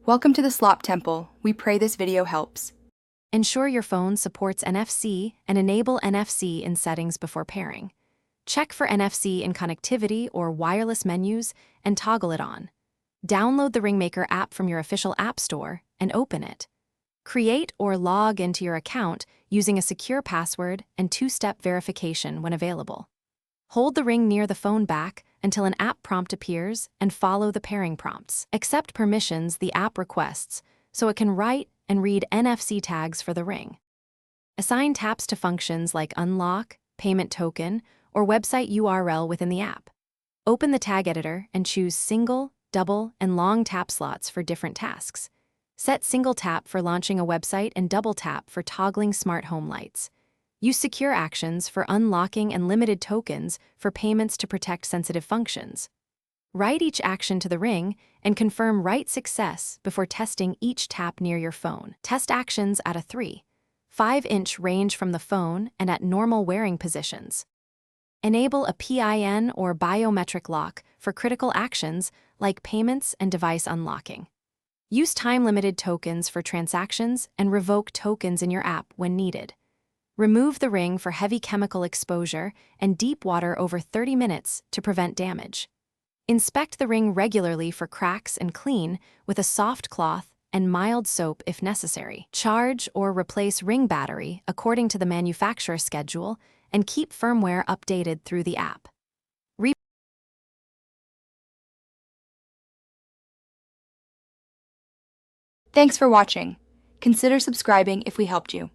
Welcome to the Slop Temple. We pray this video helps. Ensure your phone supports NFC and enable NFC in settings before pairing. Check for NFC in connectivity or wireless menus and toggle it on. Download the Ringmaker app from your official app store and open it. Create or log into your account using a secure password and two-step verification when available. Hold the ring near the phone back until an app prompt appears and follow the pairing prompts. Accept permissions the app requests so it can write and read NFC tags for the ring. Assign taps to functions like unlock, payment token, or website URL within the app. Open the tag editor and choose single, double, and long tap slots for different tasks. Set single tap for launching a website and double tap for toggling smart home lights. Use secure actions for unlocking and limited tokens for payments to protect sensitive functions. Write each action to the ring and confirm write success before testing each tap near your phone. Test actions at a 3.5-inch range from the phone and at normal wearing positions. Enable a PIN or biometric lock for critical actions like payments and device unlocking. Use time-limited tokens for transactions and revoke tokens in your app when needed. Remove the ring for heavy chemical exposure and deep water over 30 minutes to prevent damage. Inspect the ring regularly for cracks and clean with a soft cloth and mild soap if necessary. Charge or replace ring battery according to the manufacturer schedule and keep firmware updated through the app. Thanks for watching. Consider subscribing if we helped you.